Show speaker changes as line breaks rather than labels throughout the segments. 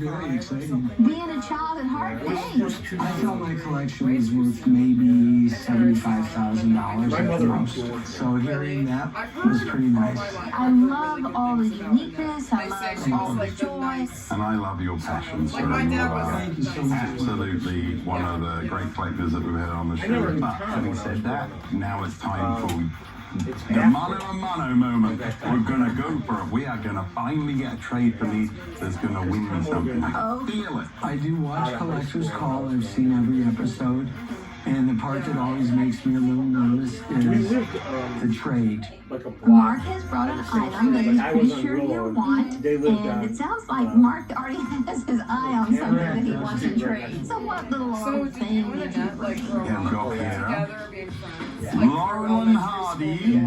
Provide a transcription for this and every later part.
very exciting.
Being a child at heart, thanks.
I felt my collection was worth maybe $75,000 at the most. So hearing that was pretty nice.
I love all the uniqueness. I love all the joy.
And I love your passion, sir. You are absolutely one of the great collectors that we've had on the show. But having said that, now it's time for the mano a mano moment. We're gonna go for it. We are gonna finally get a trade for me that's gonna win me something. I feel it.
I do watch Collector's Call. I've seen every episode. And the part that always makes me a little nervous is the trade.
Mark has brought an item that he's pretty sure you want, and it sounds like Mark already has his eye on something that he wants to trade. So what little old thing did you bring?
We've got here Laurel Hardy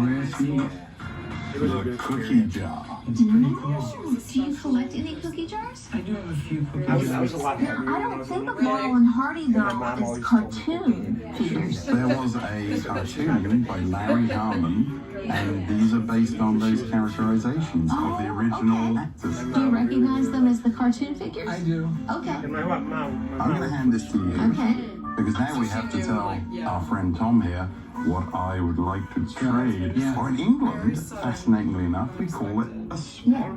the cookie jar.
Do you collect any cookie jars?
I do have a few cookies.
Now, I don't think of Laurel and Hardy, though, as cartoon figures.
There was a cartoon by Larry Harmon, and these are based on those characterizations of the original actors.
Do you recognize them as the cartoon figures?
I do.
Okay.
I'm going to hand this to you.
Okay.
Because now we have to tell our friend Tom here what I would like to trade. Or in England, fascinatingly enough, we call it a swap.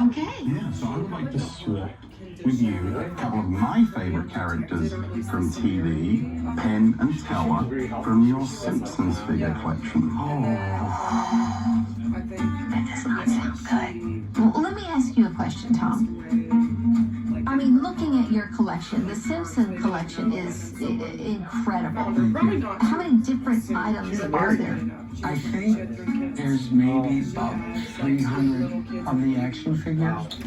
Okay.
Yeah, so I would like to swap with you a couple of my favorite characters from TV, Penn and Teller, from your Simpsons figure collection.
That does not sound good. Well, let me ask you a question, Tom. I mean, looking at your collection, the Simpson collection is incredible. How many different items are there?
I think there's maybe about 300 of the action figures.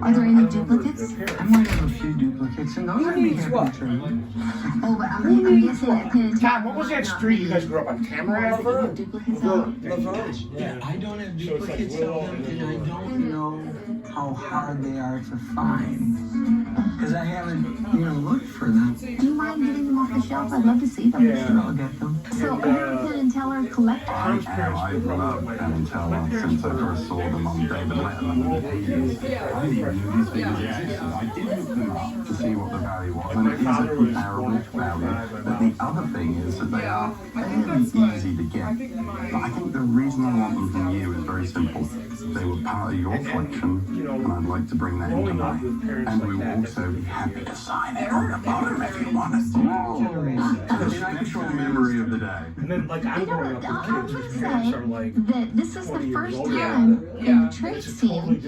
Are there any duplicates?
I might have a few duplicates, and those I'd be happy to trade.
Oh, but I'm guessing that Penn and Teller.
Tom, what was that street you guys grew up on? Tamarack?
Duplicates on?
Yeah, I don't have duplicates of them, and I don't know how hard they are to find. Because I haven't, looked for them.
Do you mind getting them off the shelf? I'd love to see them.
Sure, I'll get them.
So, are you a Penn and Teller collector?
I am. I've loved Penn and Teller since I first saw them on David Letterman in the 80s. I didn't even know these figures existed. I did look them up to see what the value was, and it is a comparable value. But the other thing is that they are fairly easy to get. But I think the reason I want them from you is very simple. They were part of your collection, and I'd like to bring that into mine. And we will also be happy to sign it on the bottom if you want us to. A special memory of the day.
And then, like, I'm growing up
I
with
would
kids whose
say
parents are like,
that this is the first time in the trade scene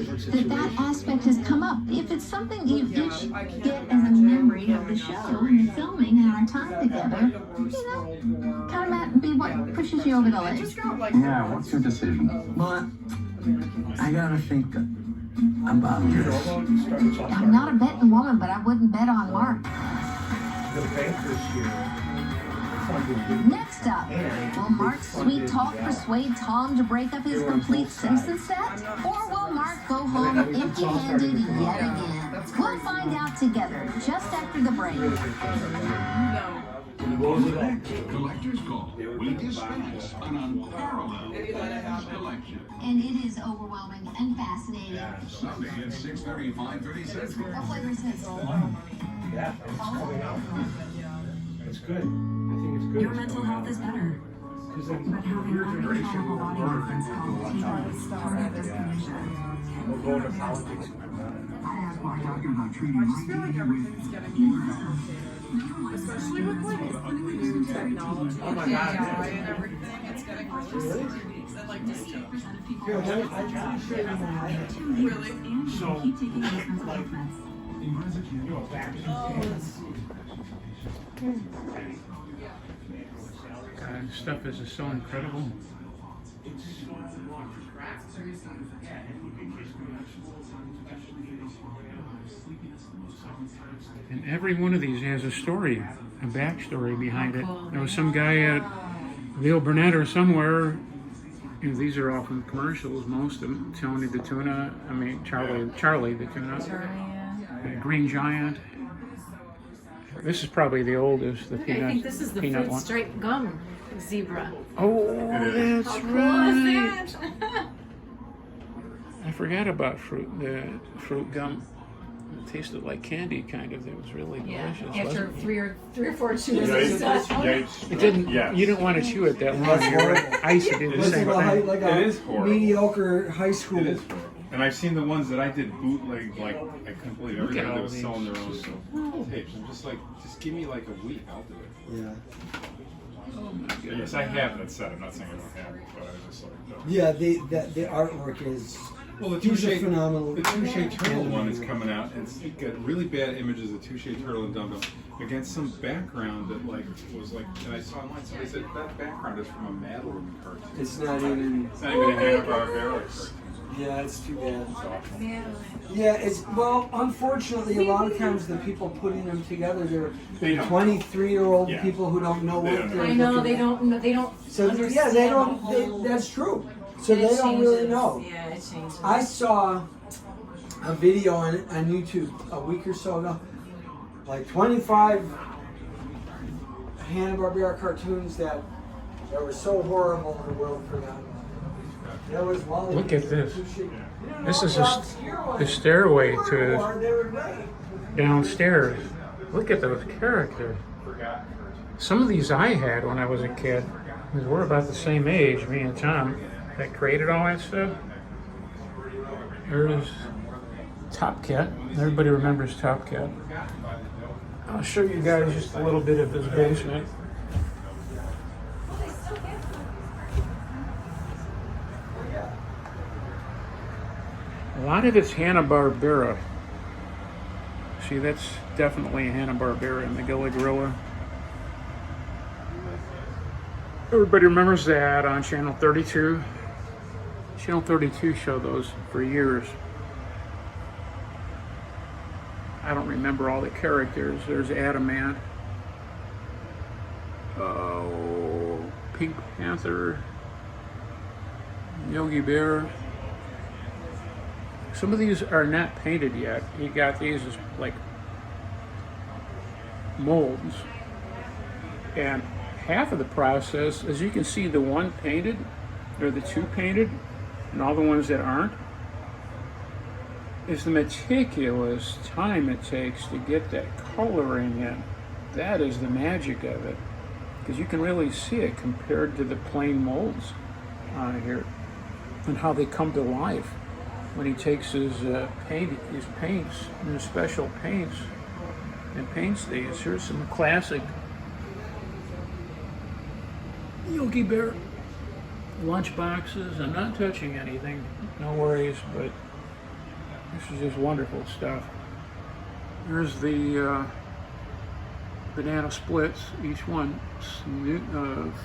that aspect has come up. If it's something you each get as a memory of the show and the filming and our time together, kind of might be what pushes you over the ledge.
Yeah, what's your decision?
But I gotta think about this.
I'm not a betting woman, but I wouldn't bet on Mark.
the bankers here.
Next up, will Mark's sweet talk persuade Tom to break up his complete Simpson set? Or will Mark go home empty-handed yet again? We'll find out together just after the break.
Collector's Call. We discuss an unparalleled collection.
And it is overwhelming and fascinating.
Sunday at 6:30, 5:30 Central.
What flavor is this?
Yeah, it's coming out. It's good. I think it's good.
Your mental health is better.
Because
But having uncontrollable body movements called METV is part of this condition.
we'll go into politics.
Talking about treating
Especially with like new technology,
Oh my God.
AI and everything, it's getting worse. And like just 2% of people
Here, I tried to show you my
really.
So,
Keep taking these mental health meds.
God, stuff is just so incredible. And every one of these has a story, a backstory behind it. There was some guy at Leo Burnett or somewhere. These are often commercials, most of them. Tony the Tuna, Charlie the Tuna, Green Giant. This is probably the oldest, the
I
peanut.
think this is the
peanut
fruit
one.
striped gum zebra.
Oh, that's
How cool
right.
is that?
I forgot about the fruit gum. It tasted like candy, kind of. It was really delicious.
After
wasn't it?
three or four chews,
Yeah,
it's done.
It didn't.
Yes.
You didn't want to chew it that long.
That's horrible.
I used to do the
Listen
same
to
thing.
like
It
a
is horrible.
mediocre high school.
It is horrible. And I've seen the ones that I did bootleg, like, I couldn't believe
Look at
everybody
all
that was
these.
selling their own tapes. I'm just like, just give me like a week, I'll do it.
Yeah.
Yes, I have that set. I'm not saying I don't have it, but I was just like, no.
Yeah, the artwork is.
Well, the
These are
Touche
phenomenal.
The Touche Turtle one is coming out. It's got really bad images of Touche Turtle and Dumbo against some background that like was like. And I saw online somebody said that background is from a Madeline cartoon.
It's not even.
It's not even a Hanna-Barbera cartoon.
Yeah, it's too bad.
It's awful.
Yeah, it's well. Unfortunately, a lot of times the people putting them together, they're
They don't.
23-year-old
Yeah.
people who don't know
They
what
don't
they're.
I know
looking
they
at.
don't. They don't.
So yeah,
understand
they
the
don't.
whole-
That's true. So
and
they
it
don't really
changes.
know.
Yeah, it changes.
I saw a video on YouTube a week or so ago, like 25 Hanna-Barbera cartoons that were so horrible the world forgot. There was one.
Look at this. This is the stairway to downstairs. Look at those characters. Some of these I had when I was a kid, because we're about the same age, me and Tom, that created all that stuff. There's Top Cat. Everybody remembers Top Cat. I'll show you guys just a little bit of his basement. A lot of it's Hanna-Barbera. See, that's definitely Hanna-Barbera and the Gilly Gorilla. Everybody remembers that on Channel 32. Channel 32 showed those for years. I don't remember all the characters. There's Adamant. Oh, Pink Panther. Yogi Bear. Some of these are not painted yet. He got these as like molds. And half of the process, as you can see, the one painted, or the two painted, and all the ones that aren't, is the meticulous time it takes to get that coloring in. That is the magic of it. Because you can really see it compared to the plain molds on here, and how they come to life when he takes his paints, his special paints, and paints these. Here's some classic Yogi Bear lunch boxes. I'm not touching anything, no worries, but this is just wonderful stuff. Here's the banana splits, each one.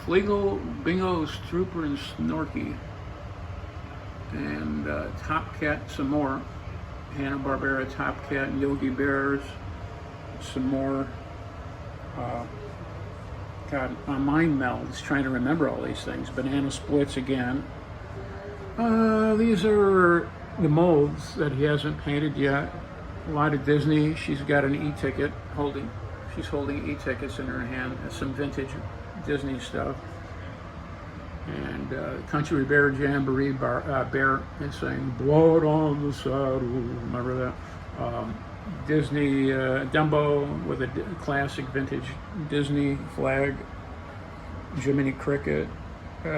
Flegel, Bingo, Strooper, and Snorky. And Top Cat some more. Hanna-Barbera Top Cat and Yogi Bears. Some more. God, my mind melds trying to remember all these things. Banana splits again. These are the molds that he hasn't painted yet. A lot of Disney. She's got an e-ticket holding. She's holding e-tickets in her hand. That's some vintage Disney stuff. And Country Bear Jamboree Bear is saying "Blood on the Saddle." Remember that? Disney Dumbo with a classic vintage Disney flag. Jiminy Cricket. It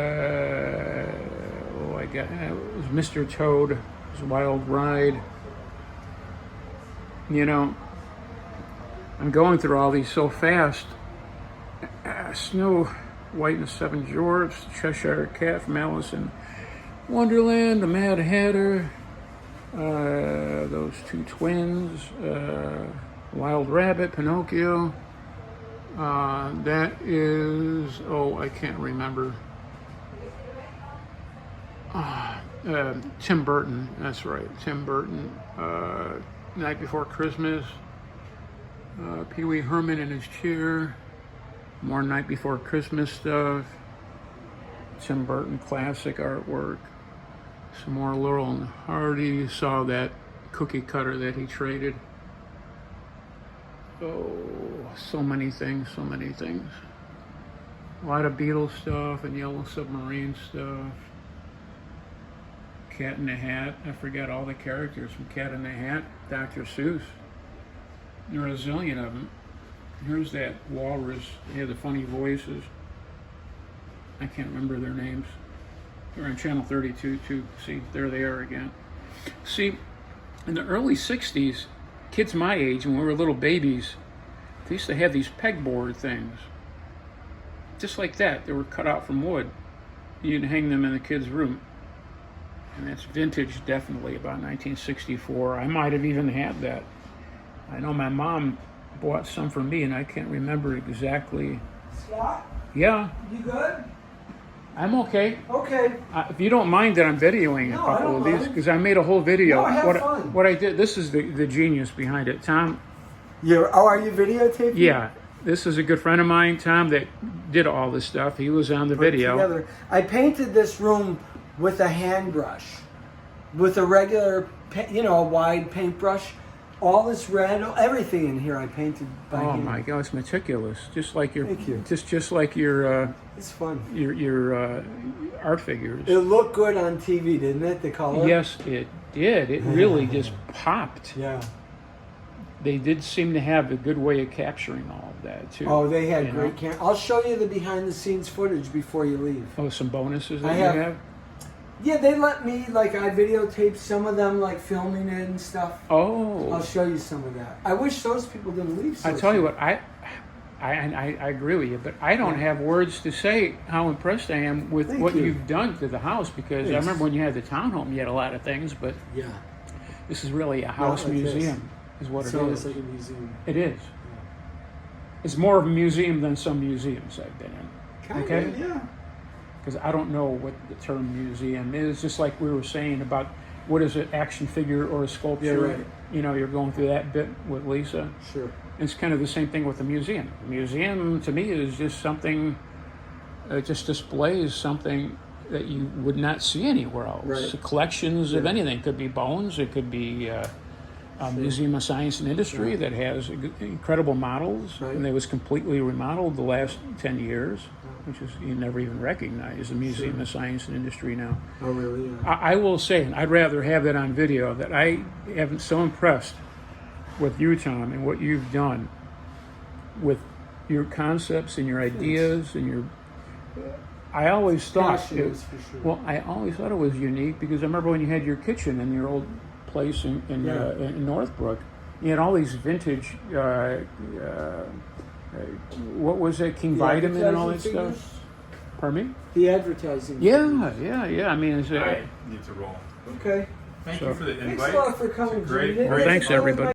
was Mr. Toad. It was Wild Ride. You know, I'm going through all these so fast. Snow White and the Seven Dwarfs, Cheshire Cat from Alice in Wonderland, the Mad Hatter, those two twins, Wild Rabbit, Pinocchio. That is, I can't remember. Tim Burton, that's right, Tim Burton. Night Before Christmas, Pee Wee Herman in his chair. More Night Before Christmas stuff. Tim Burton classic artwork. Some more Laurel and Hardy. You saw that cookie cutter that he traded. Oh, so many things, so many things. A lot of Beatles stuff and Yellow Submarine stuff. Cat in the Hat. I forgot all the characters from Cat in the Hat. Dr. Seuss. There are a zillion of them. Here's that walrus. They had the funny voices. I can't remember their names. They're on Channel 32 too. See, there they are again. See, in the early 60s, kids my age, when we were little babies, they used to have these pegboard things. Just like that. They were cut out from wood. You'd hang them in the kids' room. And that's vintage, definitely, about 1964. I might have even had that. I know my mom bought some for me, and I can't remember exactly.
Scott,
Yeah,
you good?
I'm okay.
Okay.
If you don't mind that I'm videoing
No,
a
I
couple
don't
of these,
mind.
because I made a whole video.
No, have fun.
What I did, this is the genius behind it. Tom,
Are you videotaping?
yeah, this is a good friend of mine, Tom, that did all this stuff. He was on the video.
Together. I painted this room with a hand brush, with a regular, a wide paintbrush. All this red, everything in here I painted by
Oh
hand.
my God, it's meticulous, just like your,
Thank you.
just like your
It's fun.
your art figures.
It looked good on TV, didn't it? The color.
Yes, it did. It really just popped.
Yeah.
They did seem to have a good way of capturing all of that too.
Oh, they had
you
great
know?
I'll show you the behind-the-scenes footage before you leave.
Oh, some bonuses
I
that
have-
you have?
Yeah, they let me, I videotaped some of them, filming it and stuff.
Oh.
I'll show you some of that. I wish those people didn't leave so
I tell you
soon.
what, I agree with you, but I don't have words to say how impressed I am with
Thank
what
you.
you've done to the house, because I
Thanks.
remember when you had the townhome, you had a lot of things, but
Yeah.
this is really a house
like this.
museum, is what
It's
it
almost
is.
like a museum.
It is. It's more of a museum than some museums I've been in.
Kind
Okay.
of, yeah.
Because I don't know what the term museum is, just like we were saying about what is an action figure or a sculpture.
Yeah, right.
You know, you're going through that bit with Lisa.
Sure.
It's kind of the same thing with the museum. A museum, to me, is just something, it just displays something that you would not see anywhere else.
Right.
Collections of
Yeah.
anything. It could be bones, it could be a Museum of Science and Industry that has incredible models,
Right.
and it was completely remodeled the last 10 years, which is you never even recognize the Museum of Science and Industry now.
Oh, really? Yeah.
I will say, and I'd rather have that on video, that I am so impressed with you, Tom, and what you've done with your concepts and your ideas and your. I always thought
Passion
it,
is for sure.
well, I always thought it was unique because I remember when you had your kitchen in your old place in
Yeah.
in Northbrook, you had all these vintage. What was it, King
The
Vitamin and all that
advertising
stuff?
figures?
Pardon me?
The advertising.
Yeah, yeah. I mean, it's
I need to roll.
Okay.
Thank
So-
you for the
Thanks
invite.
a lot for coming.
It's a great-
Jimmy.
great-
Thanks, everybody.